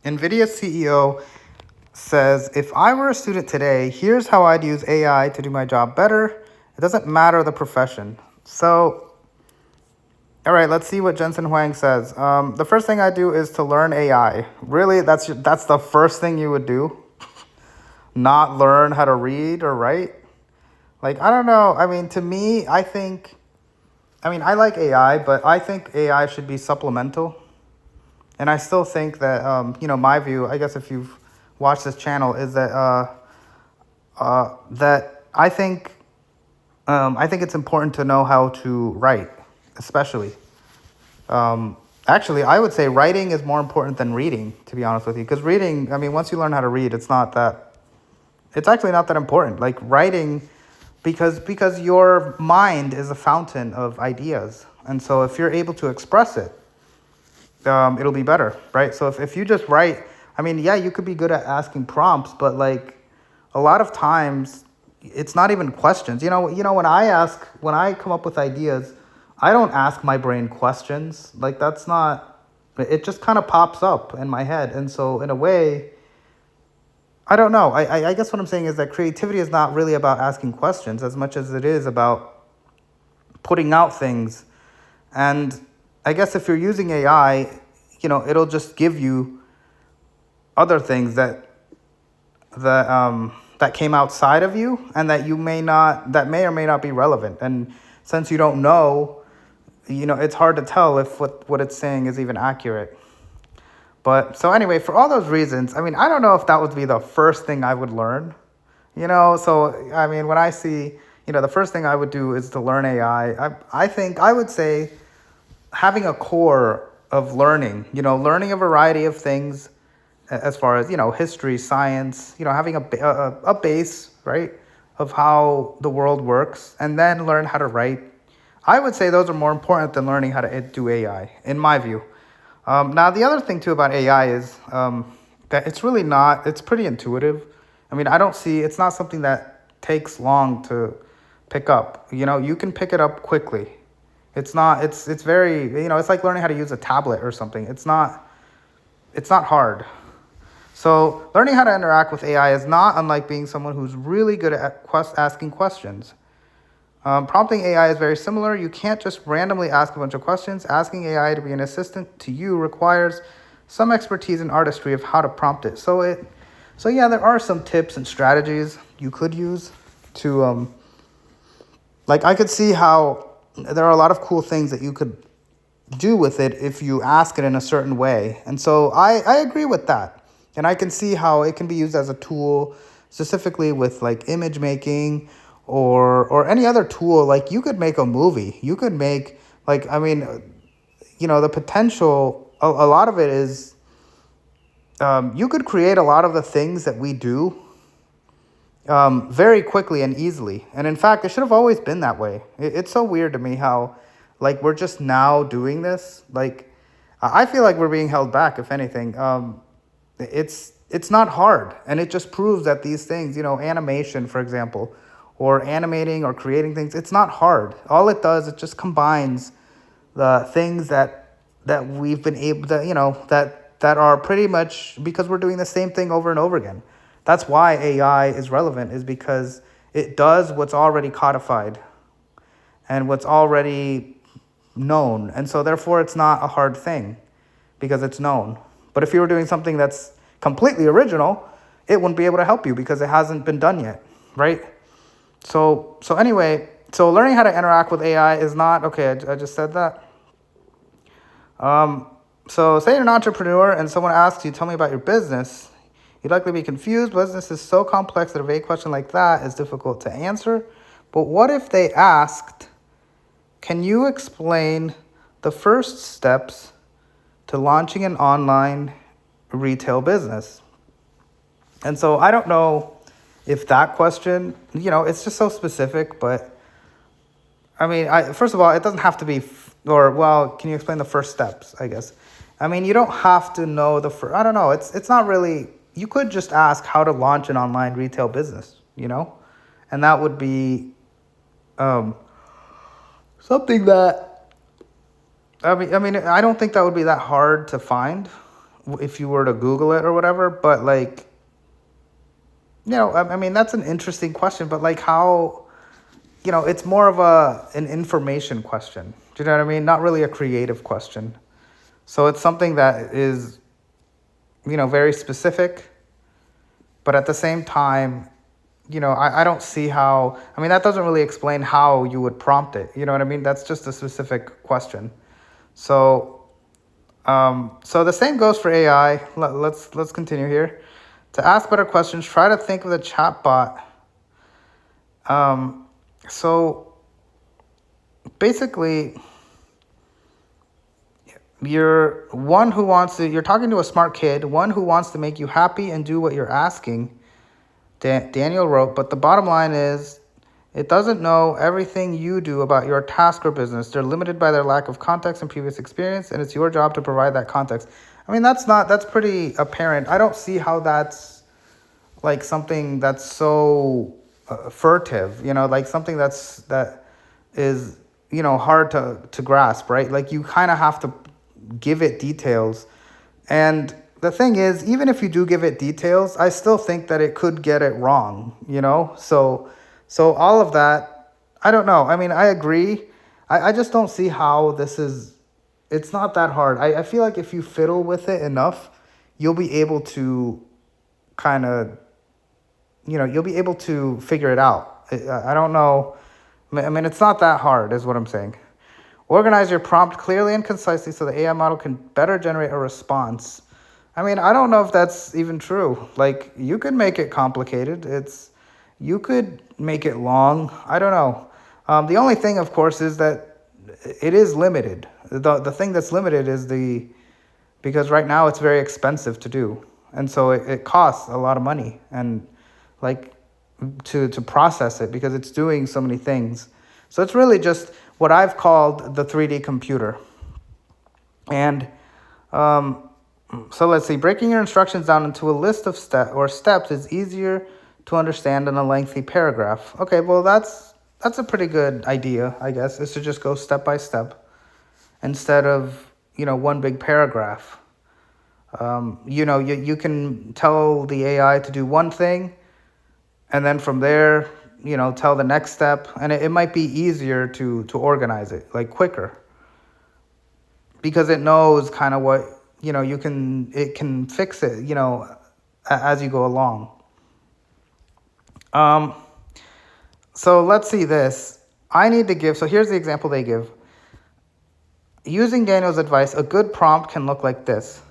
NVIDIA CEO says, if I were a student today, here's how I'd use AI to do my job better. It doesn't matter the profession. So, all right, let's see what Jensen Huang says. The first thing I do is to learn AI. Really, that's the first thing you would do? Not learn how to read or write? Like, I don't know. I mean, to me, I like AI, but I think AI should be supplemental. And I still think that, my view, I guess if you've watched this channel, is that that I think it's important to know how to write, especially. Actually, I would say writing is more important than reading, to be honest with you. Because reading, I mean, once you learn how to read, it's actually not that important. Like writing, because your mind is a fountain of ideas. And so if you're able to express it, it'll be better, right? So if you just write, I mean, yeah, you could be good at asking prompts, but like a lot of times it's not even questions. When I come up with ideas, I don't ask my brain questions. Like that's not, it just kind of pops up in my head. And so in a way, I don't know. I guess what I'm saying is that creativity is not really about asking questions as much as it is about putting out things. And I guess if you're using AI, it'll just give you other things that came outside of you and that may or may not be relevant. And since you don't know, it's hard to tell if what it's saying is even accurate. But so anyway, for all those reasons, I mean, I don't know if that would be the first thing I would learn. So I mean, when I see, the first thing I would do is to learn AI. I think I would say having a core of learning, learning a variety of things as far as, history, science, having a base, right, of how the world works, and then learn how to write. I would say those are more important than learning how to do AI, in my view. Now, the other thing, too, about AI is that it's really not, it's pretty intuitive. I mean, it's not something that takes long to pick up. You can pick it up quickly. It's very, it's like learning how to use a tablet or something. It's not hard. So learning how to interact with AI is not unlike being someone who's really good at asking questions. Prompting AI is very similar. You can't just randomly ask a bunch of questions. Asking AI to be an assistant to you requires some expertise and artistry of how to prompt it. So yeah, there are some tips and strategies you could use to, like I could see how there are a lot of cool things that you could do with it if you ask it in a certain way. And so I agree with that. And I can see how it can be used as a tool, specifically with like image making or any other tool. Like you could make a movie. You could make the potential, a lot of it is you could create a lot of the things that we do very quickly and easily. And in fact, it should have always been that way. It's so weird to me how like we're just now doing this. Like I feel like we're being held back, if anything. It's not hard, and it just proves that these things, animation, for example, or animating or creating things, it's not hard. All it does, it just combines the things that we've been able to, that are pretty much because we're doing the same thing over and over again. That's why AI is relevant, is because it does what's already codified and what's already known. And so therefore it's not a hard thing because it's known. But if you were doing something that's completely original, it wouldn't be able to help you because it hasn't been done yet, right? So anyway, so learning how to interact with AI is not, okay, I just said that. So say you're an entrepreneur and someone asks you, tell me about your business. You'd likely be confused. Business is so complex that a vague question like that is difficult to answer. But what if they asked, can you explain the first steps to launching an online retail business? And so I don't know if that question, it's just so specific, but I mean, first of all, it doesn't have to be, can you explain the first steps, I guess? I mean, you don't have to know I don't know, it's not really, you could just ask how to launch an online retail business, and that would be something that, I don't think that would be that hard to find if you were to Google it or whatever. But like, I mean, that's an interesting question. But like, how, it's more of an information question. Do you know what I mean? Not really a creative question. So it's something that is, very specific, but at the same time, I don't see how, I mean, that doesn't really explain how you would prompt it. You know what I mean? That's just a specific question. So, so the same goes for AI. Let's continue here. To ask better questions, try to think of the chatbot. So basically, you're talking to a smart kid, one who wants to make you happy and do what you're asking, Daniel wrote, but the bottom line is it doesn't know everything you do about your task or business. They're limited by their lack of context and previous experience, and it's your job to provide that context. I mean, that's pretty apparent. I don't see how that's like something that's so furtive, like something that is, hard to grasp, right? Like you kind of have to give it details. And the thing is, even if you do give it details, I still think that it could get it wrong, So all of that, I don't know. I mean, I agree. I just don't see how it's not that hard. I feel like if you fiddle with it enough, you'll be able to kind of, you'll be able to figure it out. I don't know. I mean, it's not that hard is what I'm saying. Organize your prompt clearly and concisely so the AI model can better generate a response. I mean, I don't know if that's even true. Like, you could make it complicated. You could make it long. I don't know. The only thing, of course, is that it is limited. The thing that's limited is because right now it's very expensive to do. And so it costs a lot of money and like to process it because it's doing so many things. So it's really just what I've called the 3D computer. And so let's see, breaking your instructions down into a list of steps is easier to understand than a lengthy paragraph. Okay, well that's a pretty good idea, I guess, is to just go step by step instead of, one big paragraph. You can tell the AI to do one thing and then from there, tell the next step, and it might be easier to organize it, like quicker, because it knows kind of what, it can fix it, as you go along. So let's see this. So here's the example they give. Using Daniel's advice, a good prompt can look like this.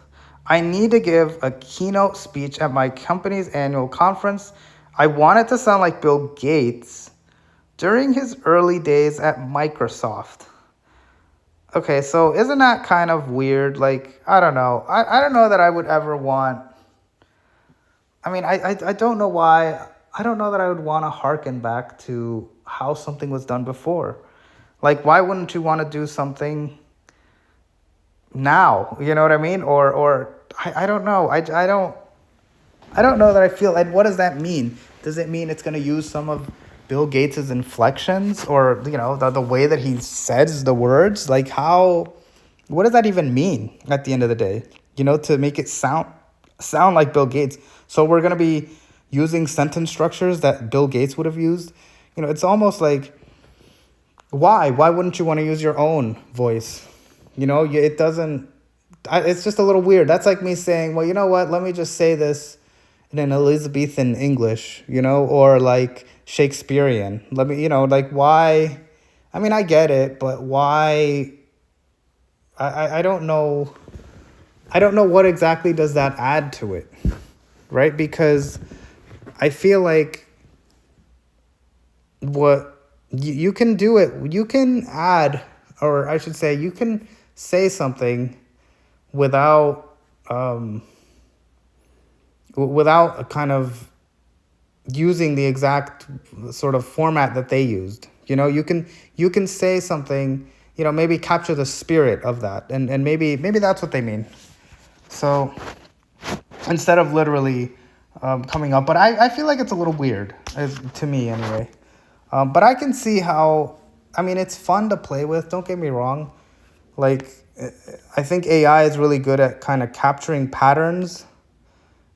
I need to give a keynote speech at my company's annual conference. I want it to sound like Bill Gates during his early days at Microsoft. Okay, so isn't that kind of weird? Like, I don't know. I don't know that I would ever want... I mean, I don't know why. I don't know that I would want to hearken back to how something was done before. Like, why wouldn't you want to do something now? You know what I mean? Or I don't know. I don't know that I feel... And what does that mean? Does it mean it's going to use some of Bill Gates' inflections or, the way that he says the words? Like what does that even mean at the end of the day? To make it sound like Bill Gates. So we're going to be using sentence structures that Bill Gates would have used. It's almost like, why wouldn't you want to use your own voice? It doesn't, it's just a little weird. That's like me saying, well, you know what? Let me just say this in an Elizabethan English, or like Shakespearean. Let me, like why? I mean, I get it, but why? I don't know. I don't know what exactly does that add to it, right? Because I feel like what you can do it, you can add, or I should say, you can say something without kind of using the exact sort of format that they used. You can say something, maybe capture the spirit of that, and maybe that's what they mean. So instead of literally coming up, but I feel like it's a little weird, to me anyway. But I can see how, I mean, it's fun to play with, don't get me wrong. Like, I think AI is really good at kind of capturing patterns.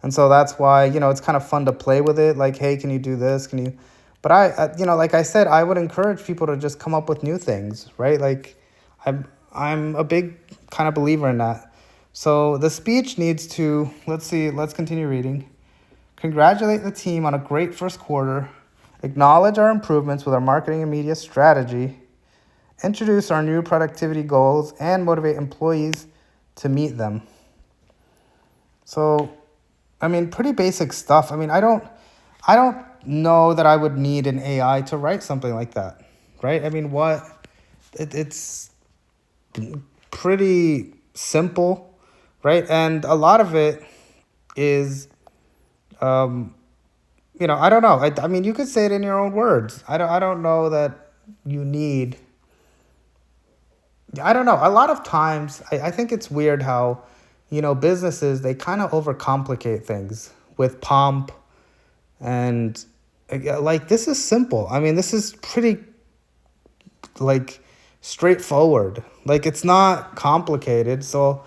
And so that's why, it's kind of fun to play with it. Like, hey, can you do this? Can you? But like I said, I would encourage people to just come up with new things, right? Like, I'm a big kind of believer in that. So the speech needs to, let's continue reading. Congratulate the team on a great first quarter. Acknowledge our improvements with our marketing and media strategy. Introduce our new productivity goals and motivate employees to meet them. So, pretty basic stuff. I don't know that I would need an AI to write something like that, right? It's pretty simple, right? And a lot of it is, I don't know. You could say it in your own words. I don't know that you need. I don't know. A lot of times, I think it's weird how, businesses, they kind of overcomplicate things with pomp and like, this is simple. This is pretty like straightforward. Like, it's not complicated. So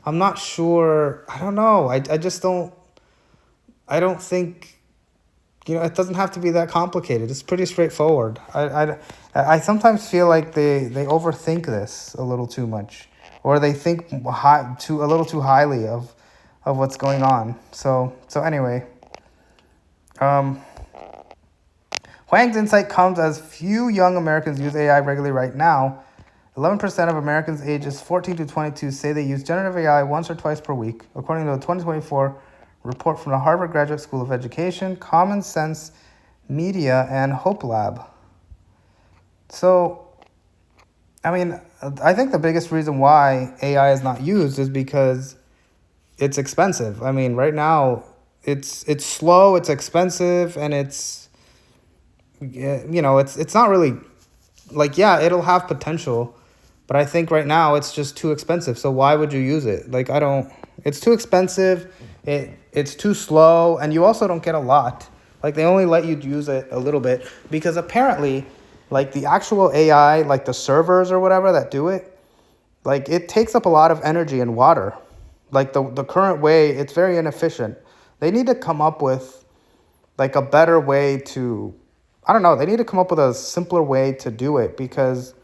I'm not sure. I don't know. I just I don't think, it doesn't have to be that complicated. It's pretty straightforward. I sometimes feel like they overthink this a little too much, or they think a little too highly of what's going on. So anyway, Huang's insight comes as few young Americans use AI regularly right now. 11% of Americans ages 14 to 22 say they use generative AI once or twice per week, according to a 2024 report from the Harvard Graduate School of Education, Common Sense Media, and Hope Lab. So, I think the biggest reason why AI is not used is because it's expensive. Right now, it's slow, it's expensive, and it's not really, like, yeah, it'll have potential, but I think right now it's just too expensive. So why would you use it? Like, it's too expensive, it's too slow, and you also don't get a lot. Like, they only let you use it a little bit because apparently, like, the actual AI, like the servers or whatever that do it, like, it takes up a lot of energy and water. Like, the current way, it's very inefficient. They need to come up with, like, a better way to, I don't know, they need to come up with a simpler way to do it because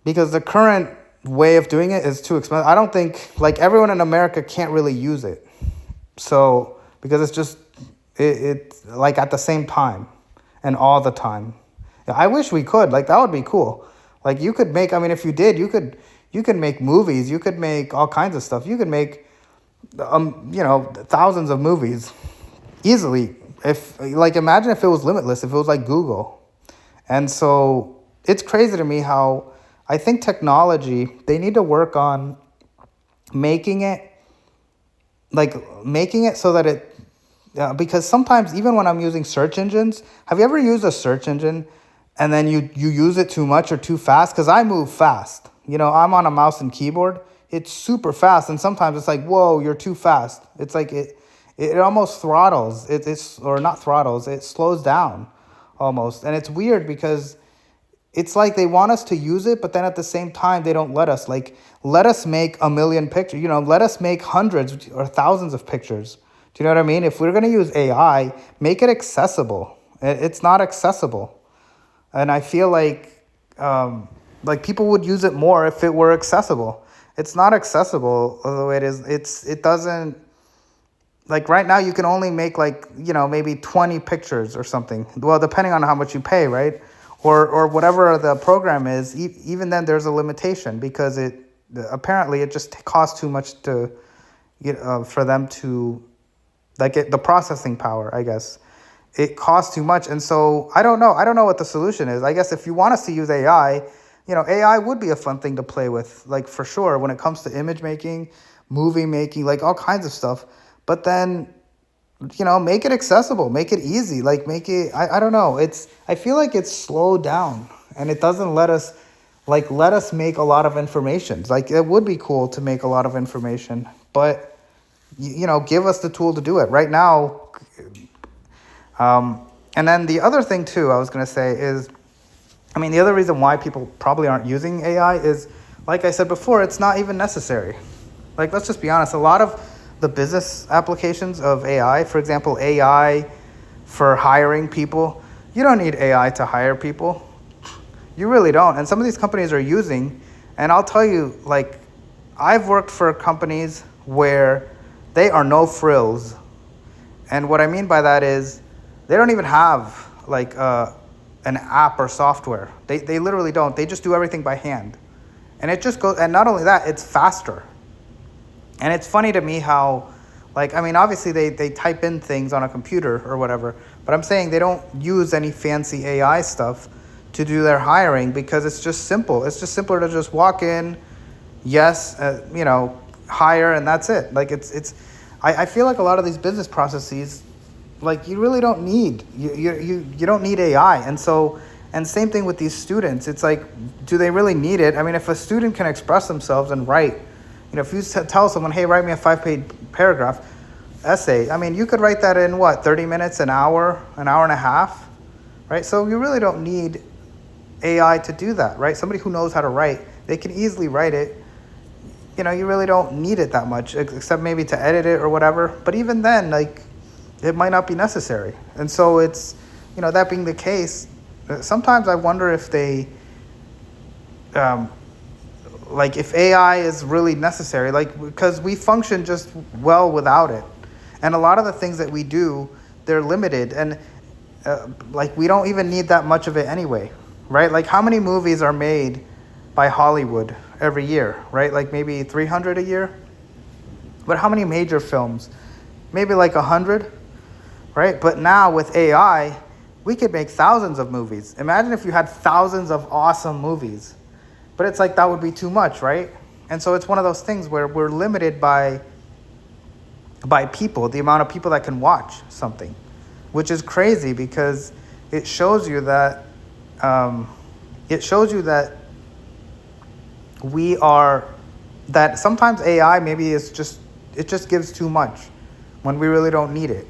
the current way of doing it is too expensive. I don't think, like, everyone in America can't really use it. So, because it's just, it's like at the same time and all the time. I wish we could, like, that would be cool. Like, you could make, if you did, you could make movies, you could make all kinds of stuff. You could make, thousands of movies easily. If, like, imagine if it was limitless, if it was like Google. And so it's crazy to me how I think technology, they need to work on making it so that it, because sometimes even when I'm using search engines, have you ever used a search engine and then you use it too much or too fast? Because I move fast. I'm on a mouse and keyboard. It's super fast. And sometimes it's like, whoa, you're too fast. It's like it almost throttles. Or not throttles, it slows down almost. And it's weird because it's like they want us to use it, but then at the same time, they don't let us. Like, let us make 1 million pictures. Let us make hundreds or thousands of pictures. Do you know what I mean? If we're going to use AI, make it accessible. It's not accessible. And I feel like people would use it more if it were accessible. It's not accessible the way it is. It doesn't, like, right now you can only make, like, maybe 20 pictures or something. Well, depending on how much you pay, right? Or whatever the program is, even then there's a limitation because apparently it just costs too much to for them to, like, the processing power, I guess. It costs too much. And so I don't know what the solution is. I guess if you want us to use AI, AI would be a fun thing to play with, like, for sure, when it comes to image making, movie making, like, all kinds of stuff. But then, make it accessible, make it easy, like, make it, I don't know. I feel like it's slowed down and it doesn't let us make a lot of information. Like, it would be cool to make a lot of information, but, give us the tool to do it right now. And then the other thing too, I was going to say is, the other reason why people probably aren't using AI is like I said before, it's not even necessary. Like, let's just be honest. A lot of the business applications of AI, for example, AI for hiring people, you don't need AI to hire people. You really don't. And some of these companies are using, and I'll tell you, like, I've worked for companies where they are no frills. And what I mean by that is they don't even have like an app or software. They literally don't. They just do everything by hand. And it just goes, and not only that, it's faster. And it's funny to me how, like, I mean, obviously they type in things on a computer or whatever, but I'm saying they don't use any fancy AI stuff to do their hiring because it's just simple. It's just simpler to just walk in, yes, hire, and that's it. Like, I feel like a lot of these business processes, like, you really don't need, you don't need AI. And so, and same thing with these students. It's like, do they really need it? I mean, if a student can express themselves and write, if you tell someone, hey, write me a 5-page paragraph essay, I mean, you could write that in 30 minutes, an hour and a half, right? So you really don't need AI to do that, right? Somebody who knows how to write, they can easily write it. You really don't need it that much, except maybe to edit it or whatever. But even then, like, it might not be necessary. And so it's, that being the case, sometimes I wonder if they, if AI is really necessary, because we function just well without it. And a lot of the things that we do, they're limited. And we don't even need that much of it anyway, right? Like, how many movies are made by Hollywood every year, right? Like maybe 300 a year. But how many major films? Maybe like 100, right? But now with AI, we could make thousands of movies. Imagine if you had thousands of awesome movies. But it's like that would be too much, right? And so it's one of those things where we're limited by people, the amount of people that can watch something, which is crazy because it shows you that that sometimes AI maybe it just gives too much when we really don't need it.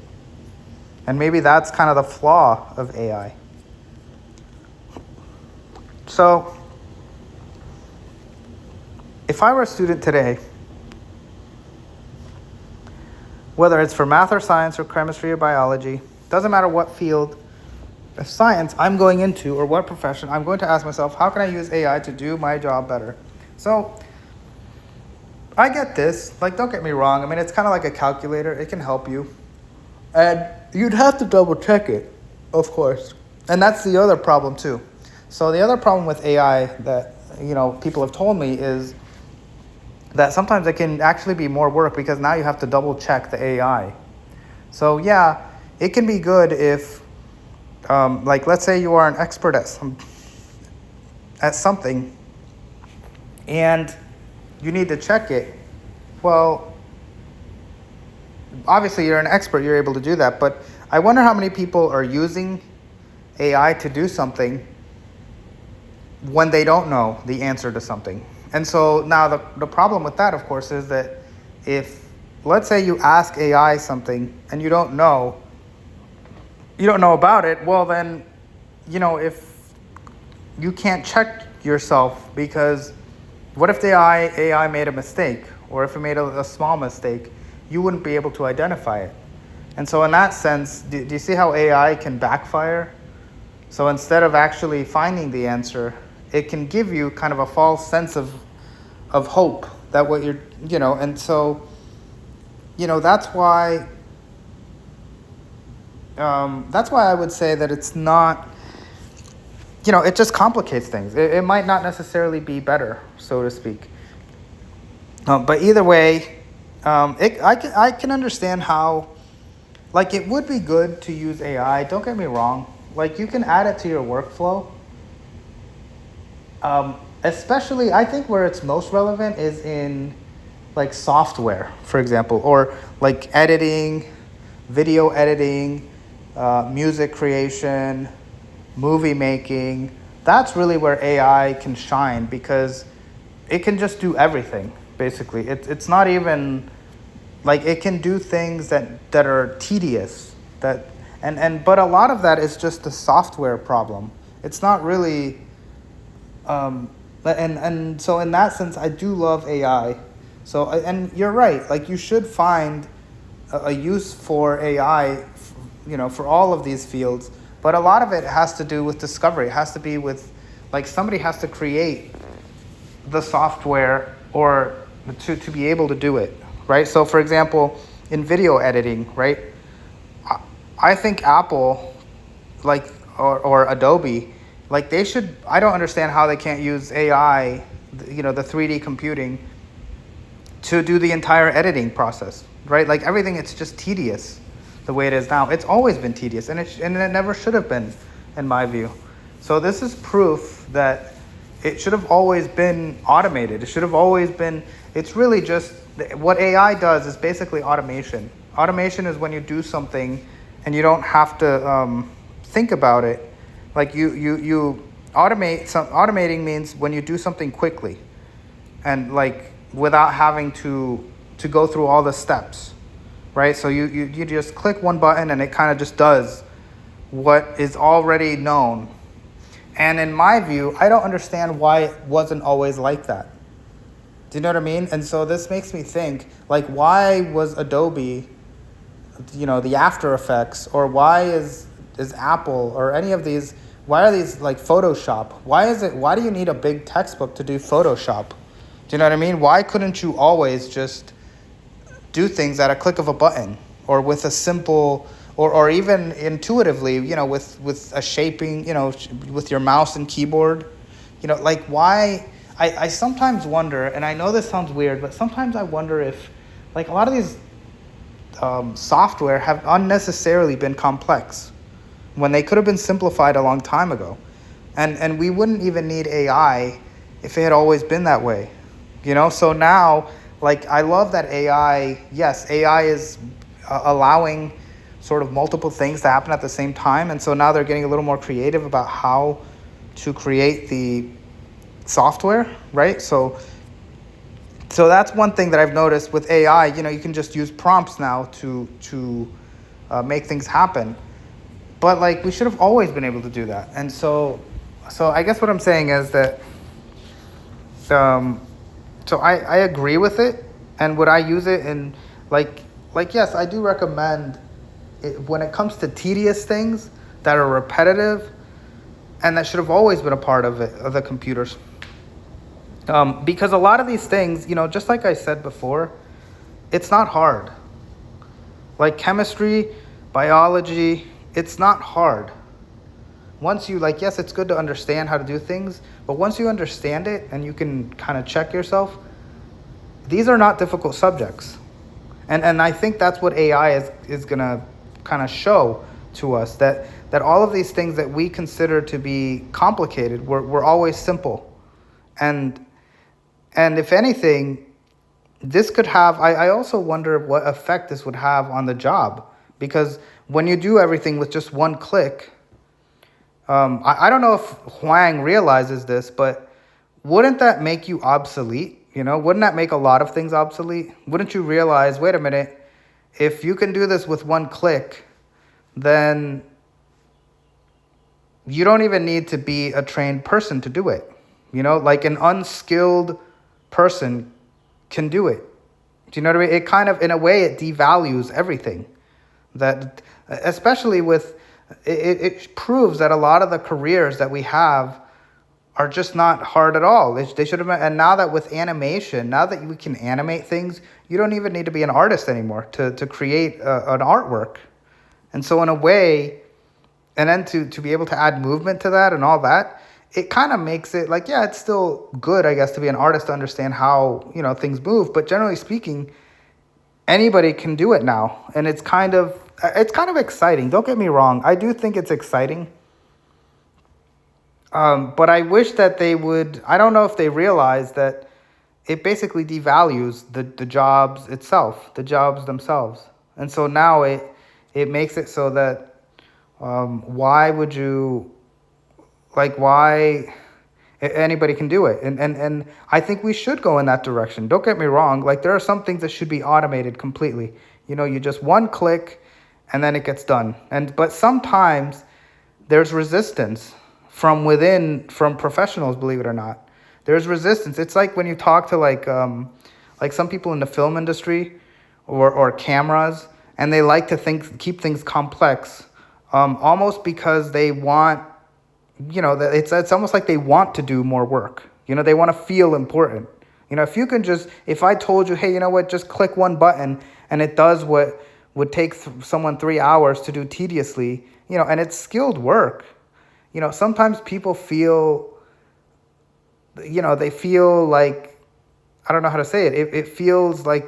And maybe that's kind of the flaw of AI. So if I were a student today, whether it's for math or science or chemistry or biology, doesn't matter what field of science I'm going into or what profession, I'm going to ask myself, how can I use AI to do my job better? So I get this. Like, don't get me wrong. I mean, it's kind of like a calculator. It can help you. And you'd have to double check it, of course. And that's the other problem too. So the other problem with AI that, people have told me is that sometimes it can actually be more work because now you have to double check the AI. So yeah, it can be good if, let's say you are an expert at something and you need to check it. Well, obviously you're an expert, you're able to do that, but I wonder how many people are using AI to do something when they don't know the answer to something. And so now the problem with that, of course, is that if, let's say you ask AI something and you don't know about it, well then, if you can't check yourself, because what if the AI made a mistake, or if it made a small mistake, you wouldn't be able to identify it. And so in that sense, do you see how AI can backfire? So instead of actually finding the answer, it can give you kind of a false sense of hope that what you're, and so, that's why I would say that it's not, it just complicates things. It might not necessarily be better, so to speak. But either way, I can understand how, it would be good to use AI. Don't get me wrong. You can add it to your workflow. Especially, I think where it's most relevant is in software, for example, or editing, video editing, music creation, movie making. That's really where AI can shine because it can just do everything, basically. It's not even, it can do things that are tedious, but a lot of that is just a software problem. It's not really, And so in that sense, I do love AI. So and you're right. Like you should find a use for AI, for all of these fields. But a lot of it has to do with discovery. It has to be with, like somebody has to create the software or to be able to do it, right? So for example, in video editing, right? I think Apple, like or Adobe, like they should. I don't understand how they can't use AI, the 3D computing, to do the entire editing process, right? Like everything, it's just tedious, the way it is now. It's always been tedious, and it never should have been, in my view. So this is proof that it should have always been automated. It should have always been. It's really just what AI does is basically automation. Automation is when you do something and you don't have to think about it. Like you automate. Automating means when you do something quickly, and like without having to go through all the steps, right? So you just click one button and it kind of just does what is already known. And in my view, I don't understand why it wasn't always like that. Do you know what I mean? And so this makes me think, like, why was Adobe, the After Effects, or why is Apple or any of these, why are these like Photoshop? Why do you need a big textbook to do Photoshop? Do you know what I mean? Why couldn't you always just do things at a click of a button, or with a simple, or even intuitively, with a shaping, with your mouse and keyboard, like why? I sometimes wonder, and I know this sounds weird, but sometimes I wonder if, like, a lot of these software have unnecessarily been complex when they could have been simplified a long time ago, and we wouldn't even need AI if it had always been that way. So now, like, I love that AI is allowing sort of multiple things to happen at the same time. And so now they're getting a little more creative about how to create the software, right? So that's one thing that I've noticed with AI. You can just use prompts now to make things happen. But like, we should have always been able to do that. And so I guess what I'm saying is that so I agree with it, and would I use it in like yes, I do recommend it when it comes to tedious things that are repetitive, and that should have always been a part of the computers. Because a lot of these things, just like I said before, it's not hard. Like chemistry, biology, it's not hard. Once you, like, yes, it's good to understand how to do things, but once you understand it and you can kind of check yourself, these are not difficult subjects. And I think that's what AI is going to kind of show to us, that all of these things that we consider to be complicated were always simple. And if anything, this could have, I also wonder what effect this would have on the job. Because when you do everything with just one click, I don't know if Huang realizes this, but wouldn't that make you obsolete? Wouldn't that make a lot of things obsolete? Wouldn't you realize, wait a minute, if you can do this with one click, then you don't even need to be a trained person to do it. Like an unskilled person can do it. Do you know what I mean? It kind of, in a way, it devalues everything. That, especially with, it proves that a lot of the careers that we have are just not hard at all. They should have been. And now that with animation, now that we can animate things, you don't even need to be an artist anymore to create an artwork. And so in a way, and then to be able to add movement to that and all that, it kind of makes it like, yeah, it's still good, I guess, to be an artist to understand how, things move. But generally speaking, anybody can do it now. And it's kind of exciting. Don't get me wrong. I do think it's exciting. But I wish that they would, I don't know if they realize that it basically devalues the jobs itself, the jobs themselves. And so now it makes it so that why anybody can do it. And I think we should go in that direction. Don't get me wrong. Like, there are some things that should be automated completely. You just one click and then it gets done. But sometimes there's resistance from within, from professionals, believe it or not, There's resistance. It's like when you talk to like some people in the film industry or cameras, and they like to keep things complex, almost because they want, it's almost like they want to do more work. They want to feel important. If you can if I told you, hey, you know what, just click one button and it does what would take someone 3 hours to do tediously, and it's skilled work. Sometimes people feel, they feel like, I don't know how to say it. It feels like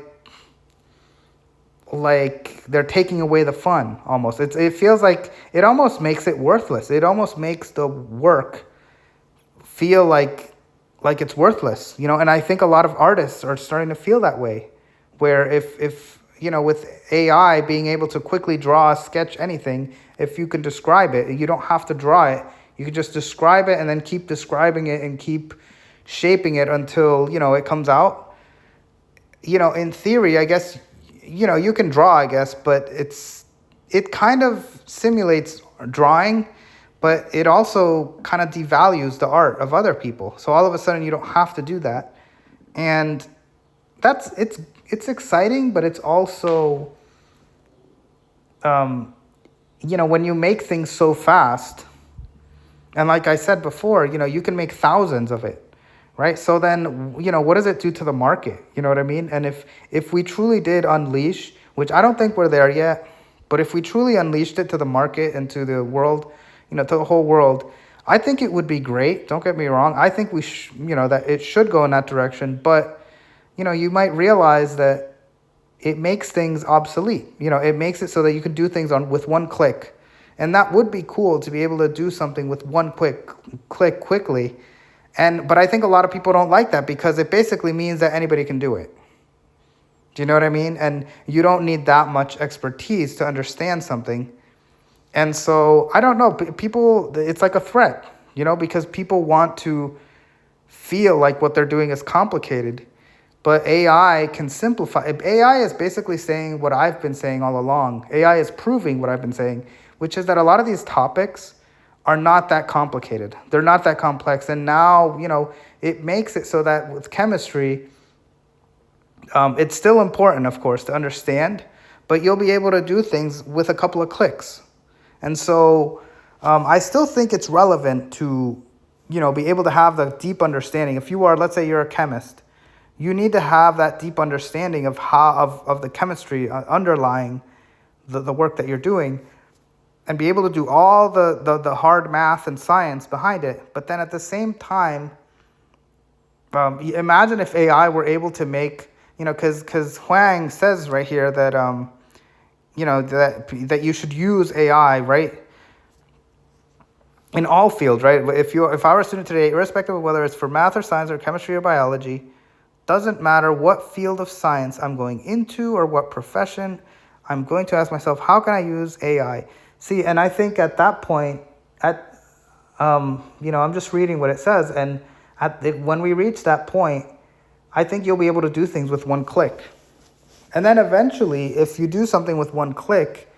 they're taking away the fun almost. It feels like it almost makes it worthless. It almost makes the work feel like it's worthless, and I think a lot of artists are starting to feel that way, where if with AI being able to quickly draw, sketch anything, if you can describe it, you don't have to draw it. You can just describe it and then keep describing it and keep shaping it until, it comes out. In theory, I guess, you can draw, I guess, but it kind of simulates drawing, but it also kind of devalues the art of other people. So all of a sudden you don't have to do that. And it's exciting, but it's also, when you make things so fast, and like I said before, you can make thousands of it, right? So then, what does it do to the market? You know what I mean? And if we truly did unleash, which I don't think we're there yet, but if we truly unleashed it to the market and to the world, to the whole world, I think it would be great. Don't get me wrong. I think that it should go in that direction. But, you might realize that it makes things obsolete. It makes it so that you can do things with one click. And that would be cool, to be able to do something with one quick click quickly. But I think a lot of people don't like that, because it basically means that anybody can do it. Do you know what I mean? And you don't need that much expertise to understand something. And so, I don't know, people, it's like a threat, because people want to feel like what they're doing is complicated. But AI can simplify. AI is basically saying what I've been saying all along. AI is proving what I've been saying, which is that a lot of these topics are not that complicated. They're not that complex. And now, it makes it so that with chemistry, it's still important, of course, to understand, but you'll be able to do things with a couple of clicks. And so I still think it's relevant to, be able to have the deep understanding. If you are, let's say you're a chemist, you need to have that deep understanding of of the chemistry underlying the work that you're doing, and be able to do all the hard math and science behind it. But then at the same time, imagine if AI were able to make, because Huang says right here that, that you should use AI, right, in all fields, right? If I were a student today, irrespective of whether it's for math or science or chemistry or biology, doesn't matter what field of science I'm going into or what profession, I'm going to ask myself, how can I use AI? See, and I think at that point, I'm just reading what it says, and when we reach that point, I think you'll be able to do things with one click. And then eventually, if you do something with one click,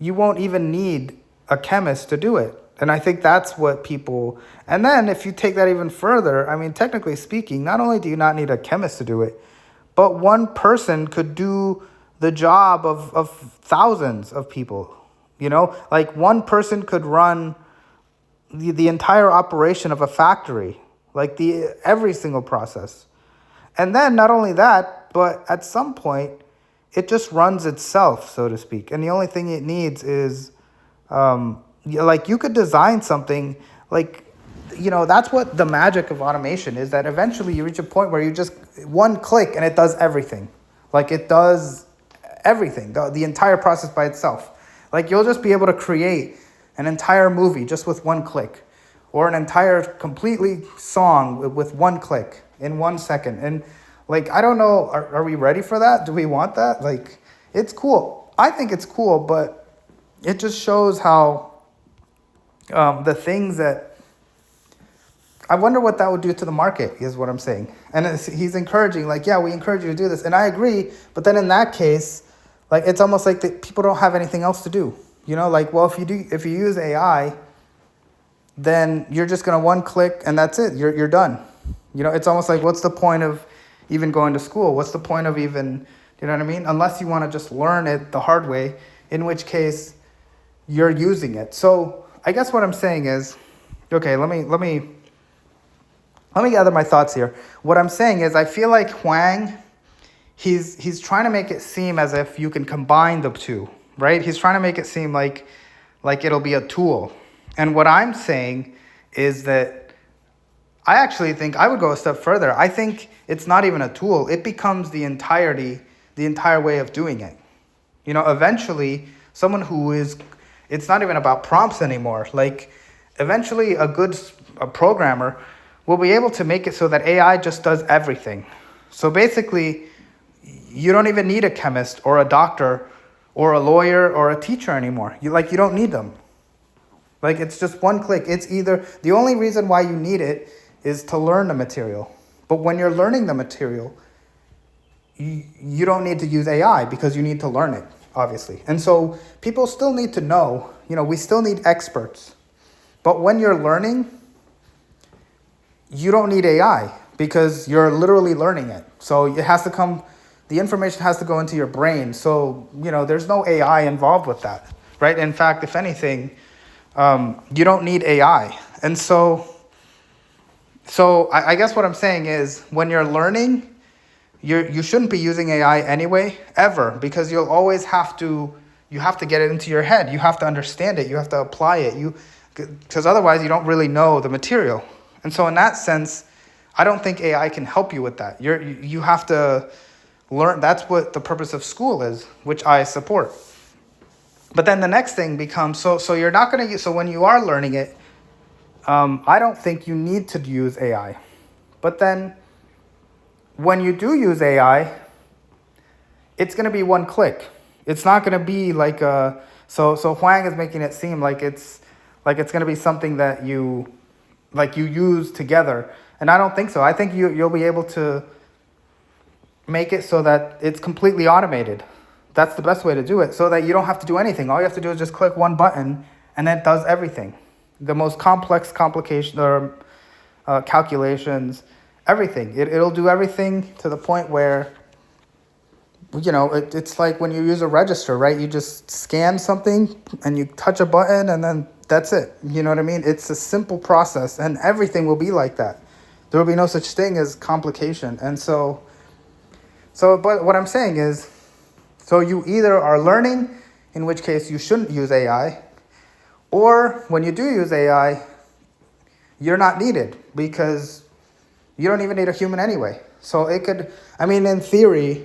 you won't even need a chemist to do it. And I think that's what people... And then if you take that even further, I mean, technically speaking, not only do you not need a chemist to do it, but one person could do the job of thousands of people. Like one person could run the entire operation of a factory, like every single process. And then not only that, but at some point, it just runs itself, so to speak. And the only thing it needs is, like you could design something like, that's what the magic of automation is, that eventually you reach a point where you just one click and it does everything. Like it does everything, the entire process by itself. Like you'll just be able to create an entire movie just with one click, or an entire completely song with one click in 1 second. And like, I don't know, are we ready for that? Do we want that? Like, it's cool. I think it's cool, but it just shows how the things that, I wonder what that would do to the market, is what I'm saying. And he's encouraging, like, yeah, we encourage you to do this. And I agree, but then in that case, like, it's almost like people don't have anything else to do. Like, well, if you use AI, then you're just going to one click and that's it. You're done. It's almost like, what's the point of even going to school? What's the point of even, you know what I mean? Unless you want to just learn it the hard way, in which case you're using it. So I guess what I'm saying is, okay, let me gather my thoughts here. What I'm saying is, I feel like Huang, he's trying to make it seem as if you can combine the two, right? He's trying to make it seem like it'll be a tool. And what I'm saying is that I actually think I would go a step further. I think it's not even a tool. It becomes the entire way of doing it. Eventually, someone it's not even about prompts anymore. Like, eventually a programmer will be able to make it so that AI just does everything. So basically, you don't even need a chemist or a doctor or a lawyer or a teacher anymore. You don't need them. Like, it's just one click. It's either, the only reason why you need it is to learn the material. But when you're learning the material, you don't need to use AI because you need to learn it, obviously. And so people still need to know, we still need experts. But when you're learning, you don't need AI because you're literally learning it. So the information has to go into your brain. So, there's no AI involved with that, right? In fact, if anything, you don't need AI. And so I guess what I'm saying is, when you're learning, you shouldn't be using AI anyway, ever, because you have to get it into your head. You have to understand it. You have to apply it. Because otherwise you don't really know the material. And so in that sense, I don't think AI can help you with that. You have to learn. That's what the purpose of school is, which I support. But then the next thing becomes, so you're not going to use, so when you are learning it, I don't think you need to use AI. But then when you do use AI, it's going to be one click. It's not going to be like so Huang is making it seem like it's going to be something that you use together. And I don't think so. I think you'll be able to make it so that it's completely automated. That's the best way to do it, so that you don't have to do anything. All you have to do is just click one button, and it does everything. The most complex calculations, everything. It'll do everything to the point where, it's like when you use a register, right? You just scan something and you touch a button, and then that's it. You know what I mean? It's a simple process, and everything will be like that. There will be no such thing as complication. And but what I'm saying is, so you either are learning, in which case you shouldn't use AI, or when you do use AI, you're not needed because you don't even need a human anyway. So in theory,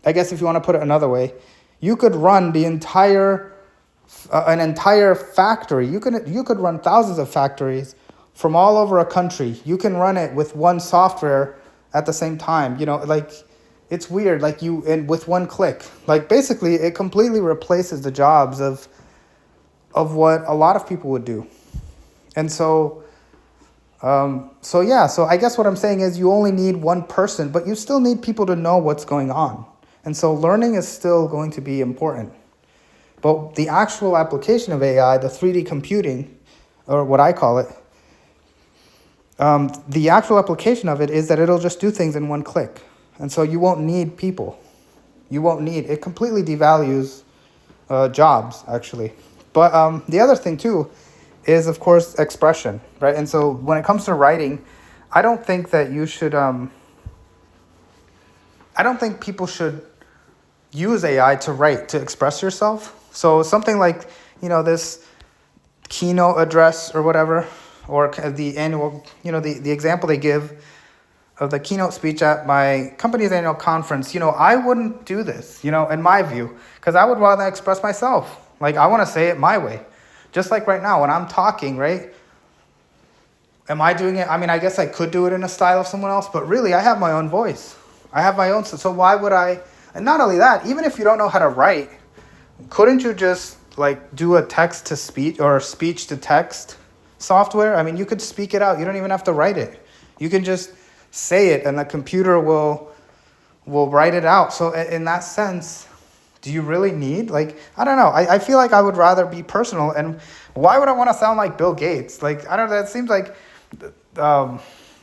I guess if you want to put it another way, you could run an entire factory. You could run thousands of factories from all over a country. You can run it with one software at the same time. It's weird. With one click, basically it completely replaces the jobs of what a lot of people would do. And so I guess what I'm saying is, you only need one person, but you still need people to know what's going on. And so learning is still going to be important. But the actual application of AI, the 3D computing, or what I call it, the actual application of it is that it'll just do things in one click. And so you won't need people. It completely devalues jobs, actually. But the other thing, too, is, of course, expression, right? And so when it comes to writing, I don't think that you should, I don't think people should use AI to write, to express yourself. So something like, this keynote address or whatever, or the annual, the example they give of the keynote speech at my company's annual conference, I wouldn't do this, in my view, because I would rather express myself. I want to say it my way. Just like right now, when I'm talking, right? Am I doing it? I guess I could do it in a style of someone else, but really I have my own voice. I have my own, so why would I? And not only that, even if you don't know how to write, couldn't you just do a text to speech or speech to text software? You could speak it out. You don't even have to write it. You can just say it and the computer will write it out. So in that sense, do you really need, I don't know. I feel like I would rather be personal. And why would I want to sound like Bill Gates? I don't know. It seems like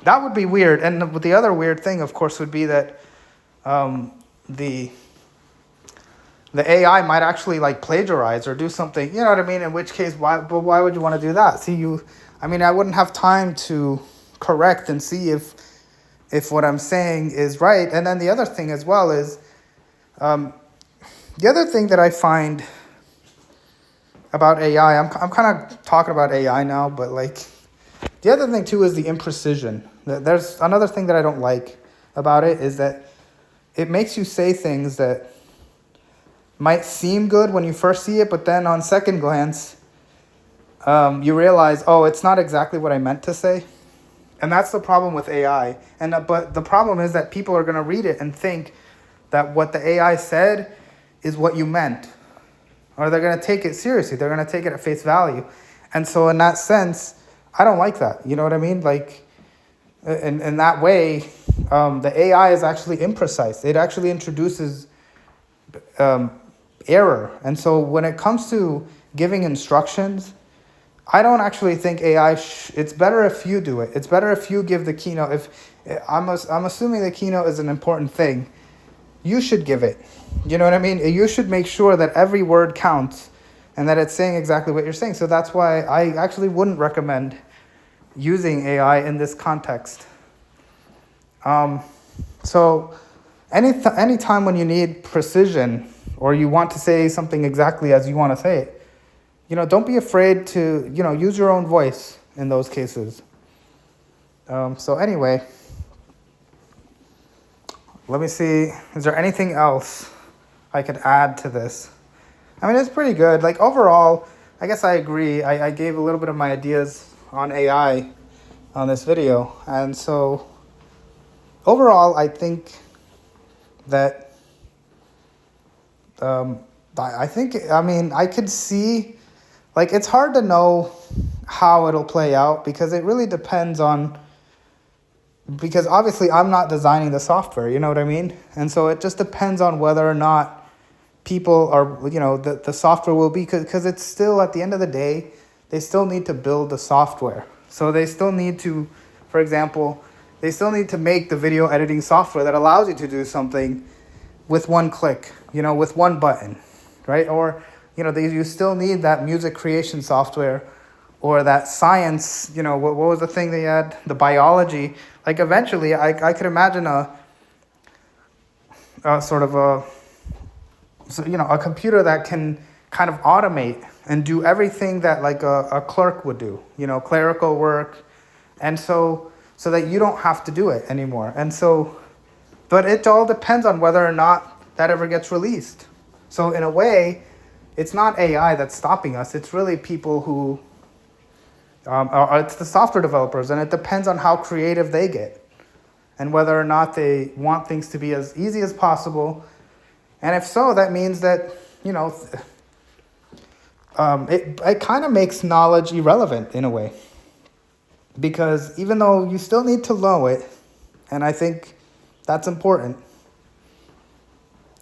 That would be weird. And the other weird thing, of course, would be that the AI might actually like plagiarize or do something, you know what I mean? In which case, why would you want to do that? I mean, I wouldn't have time to correct and see if what I'm saying is right. And then the other thing as well is, the other thing that I find about AI, I'm kind of talking about AI now, but like the other thing too is the imprecision. There's another thing that I don't like about it is that it makes you say things that might seem good when you first see it, but then on second glance, you realize, oh, it's not exactly what I meant to say. And that's the problem with AI. But the problem is that people are going to read it and think that what the AI said is what you meant. Or they're going to take it seriously. They're going to take it at face value. And so in that sense, I don't like that. You know what I mean? Like, in that way, the AI is actually imprecise. It actually introduces error. And so when it comes to giving instructions, I don't actually think AI, it's better if you do it. It's better if you give the keynote. If I'm assuming the keynote is an important thing, you should give it. You know what I mean? You should make sure that every word counts and that it's saying exactly what you're saying. So that's why I actually wouldn't recommend using AI in this context. So any time when you need precision or you want to say something exactly as you want to say it, don't be afraid to, use your own voice in those cases. So anyway, let me see. Is there anything else I could add to this? I mean, it's pretty good. Like overall, I guess I agree. I gave a little bit of my ideas on AI on this video. And so overall, I think that, I could see, like, it's hard to know how it'll play out because it really depends on, because obviously I'm not designing the software, you know what I mean? And so it just depends on whether or not people are, the software will be, because it's still, at the end of the day, they still need to build the software. So they still need to, for example, they still need to make the video editing software that allows you to do something with one click, with one button, right? Or, you still need that music creation software or that science, what was the thing they had? The biology. Like eventually I could imagine a computer that can kind of automate and do everything that like a clerk would do, clerical work. And so that you don't have to do it anymore. And so, but it all depends on whether or not that ever gets released. So in a way, it's not AI that's stopping us. It's really people who, it's the software developers, and it depends on how creative they get and whether or not they want things to be as easy as possible. And if so, that means that, it kind of makes knowledge irrelevant in a way. Because even though you still need to know it, and I think that's important,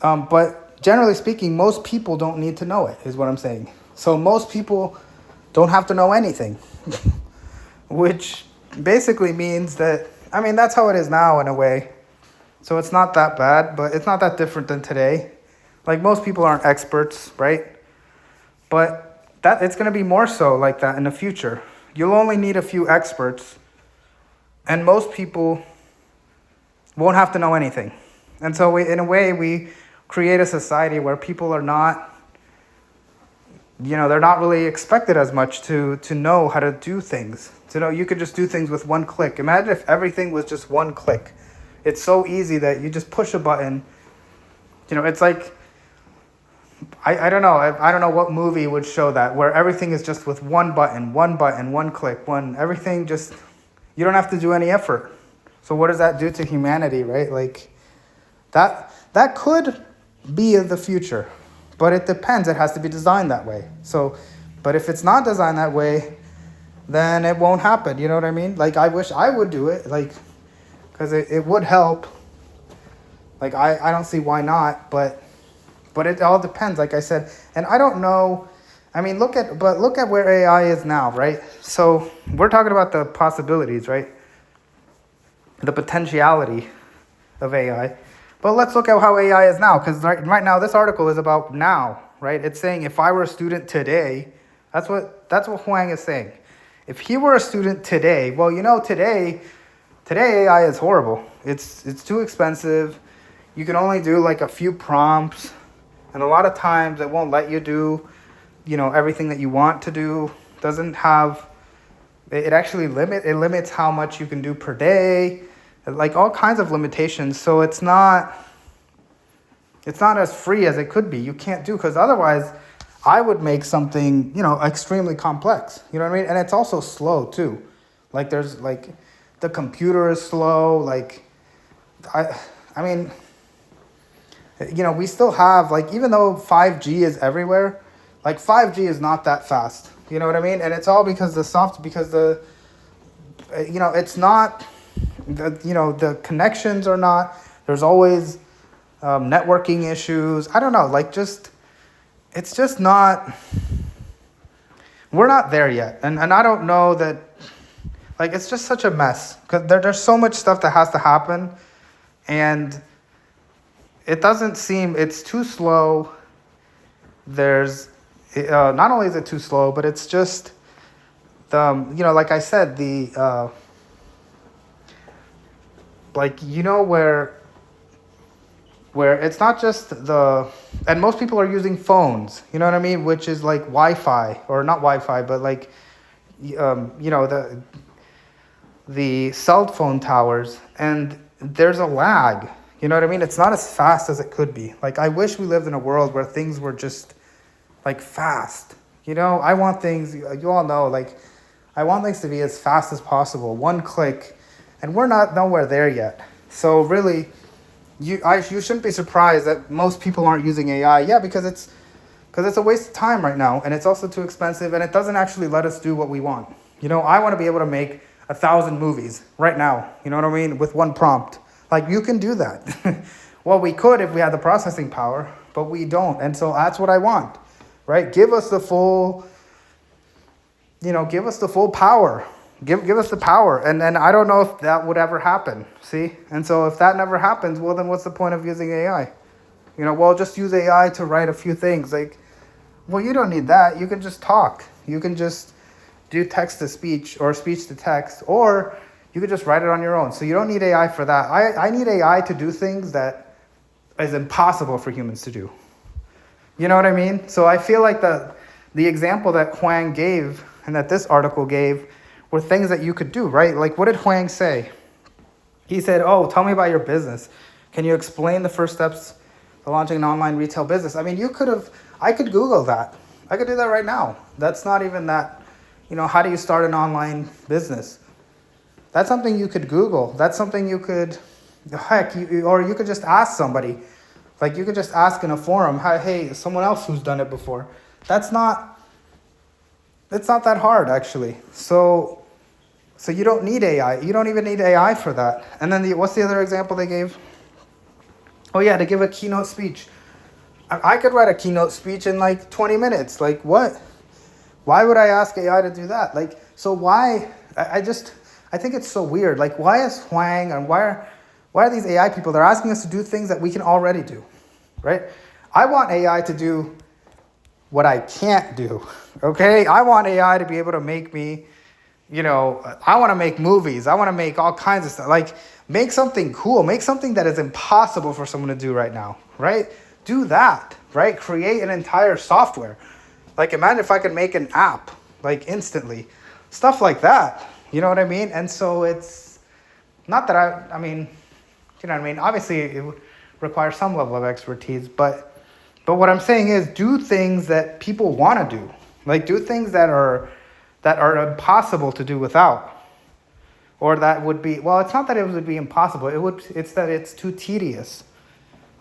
but generally speaking, most people don't need to know it, is what I'm saying. So most people don't have to know anything, which basically means that, that's how it is now in a way. So it's not that bad, but it's not that different than today. Like most people aren't experts, right? But that it's going to be more so like that in the future. You'll only need a few experts, and most people won't have to know anything. And so in a way, we create a society where people are not, they're not really expected as much to know how to do things. To know you could just do things with one click. Imagine if everything was just one click. It's so easy that you just push a button. It's like, I don't know. I don't know what movie would show that, where everything is just with one button, one click, everything just, you don't have to do any effort. So what does that do to humanity, right? Like that could be the future, but it depends. It has to be designed that way. So, but if it's not designed that way, then it won't happen. You know what I mean? Like I wish I would do it, like, because it would help. Like I don't see why not, but it all depends, like I said. And I don't know. Look at where AI is now, right? So we're talking about the possibilities, right? the potentiality of AI. But let's look at how AI is now, because right now this article is about now, right? It's saying if I were a student today, that's what Huang is saying. If he were a student today, well, today AI is horrible. It's too expensive. You can only do like a few prompts, and a lot of times it won't let you do, everything that you want to do. Doesn't have it actually limits how much you can do per day, like all kinds of limitations. So it's not as free as it could be. You can't do, because otherwise I would make something, extremely complex. You know what I mean? And it's also slow too. Like there's like the computer is slow. Like I mean, we still have, like, even though 5G is everywhere, like 5G is not that fast. You know what I mean? And it's all because it's not, the connections are not, there's always networking issues. I don't know, like it's just not, we're not there yet. And I don't know that, like, it's just such a mess, because there's so much stuff that has to happen, and it doesn't seem, it's too slow. There's, not only is it too slow, but it's just, like I said, where it's not just and most people are using phones, you know what I mean? Which is like Wi-Fi, or not Wi-Fi, but like, the cell phone towers, and there's a lag, you know what I mean? It's not as fast as it could be. Like, I wish we lived in a world where things were just like fast. I want things, you all know, like, I want things to be as fast as possible, one click, and we're not nowhere there yet. So really, you shouldn't be surprised that most people aren't using AI. Yeah, because it's a waste of time right now, and it's also too expensive, and it doesn't actually let us do what we want. I want to be able to make 1,000 movies right now, you know what I mean, with one prompt. Like, you can do that. Well, we could if we had the processing power, but we don't, and so that's what I want, right? Give us the full power. Give us the power. And I don't know if that would ever happen. See? And so if that never happens, well, then what's the point of using AI? Well, just use AI to write a few things. Like, well, you don't need that. You can just talk. You can just do text to speech or speech to text, or you could just write it on your own. So you don't need AI for that. I need AI to do things that is impossible for humans to do. You know what I mean? So I feel like the example that Huang gave and that this article gave were things that you could do, right? Like, what did Huang say? He said, oh, tell me about your business. Can you explain the first steps to launching an online retail business? I mean, I could Google that. I could do that right now. That's not even that, how do you start an online business? That's something you could Google. That's something you could, or you could just ask somebody. Like, you could just ask in a forum, hey, someone else who's done it before. It's not that hard, actually. So you don't need AI. You don't even need AI for that. And then what's the other example they gave? Oh yeah, to give a keynote speech. I could write a keynote speech in like 20 minutes. Like, what? Why would I ask AI to do that? Like, so why? I think it's so weird. Like, why is Huang and why are these AI people? They're asking us to do things that we can already do, right? I want AI to do what I can't do, okay? I want AI to be able to make me, I want to make movies. I want to make all kinds of stuff. Like, make something cool. Make something that is impossible for someone to do right now, right? Do that, right? Create an entire software. Like, imagine if I could make an app, like, instantly. Stuff like that, you know what I mean? And so it's not that I mean, you know what I mean? Obviously, it would require some level of expertise, but what I'm saying is do things that people want to do. Like, do things that are impossible to do without. Or that would be, well, it's not that it would be impossible. It's that it's too tedious.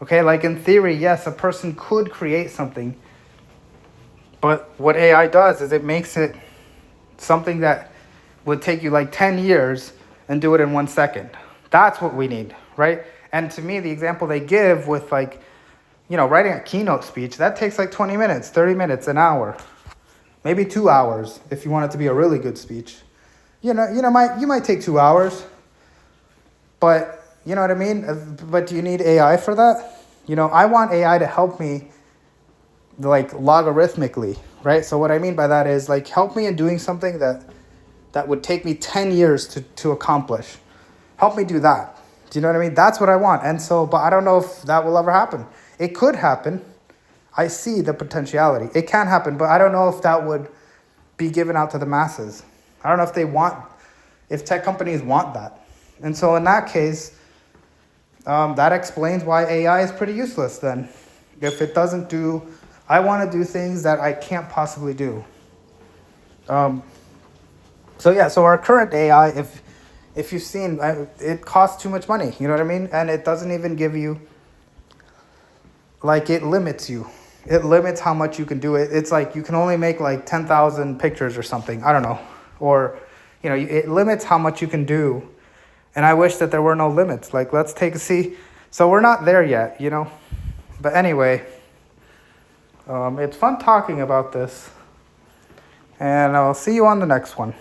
Okay, like in theory, yes, a person could create something. But what AI does is it makes it something that would take you like 10 years and do it in 1 second. That's what we need, right? And to me, the example they give with like, writing a keynote speech, that takes like 20 minutes, 30 minutes, an hour, maybe 2 hours if you want it to be a really good speech. You might take 2 hours. But you know what I mean? But do you need AI for that? You know, I want AI to help me like logarithmically, right? So what I mean by that is like help me in doing something that would take me 10 years to accomplish. Help me do that. Do you know what I mean? That's what I want. And so, but I don't know if that will ever happen. It could happen. I see the potentiality. It can happen, but I don't know if that would be given out to the masses. I don't know if tech companies want that. And so in that case, that explains why AI is pretty useless then. If it doesn't do, I want to do things that I can't possibly do. So yeah, so our current AI, if you've seen, it costs too much money, you know what I mean? And it doesn't even give you, like it limits you. It limits how much you can do it. It's like you can only make like 10,000 pictures or something. I don't know. Or, you know, it limits how much you can do. And I wish that there were no limits. Like, let's take a see. So we're not there yet, you know. But anyway, it's fun talking about this. And I'll see you on the next one.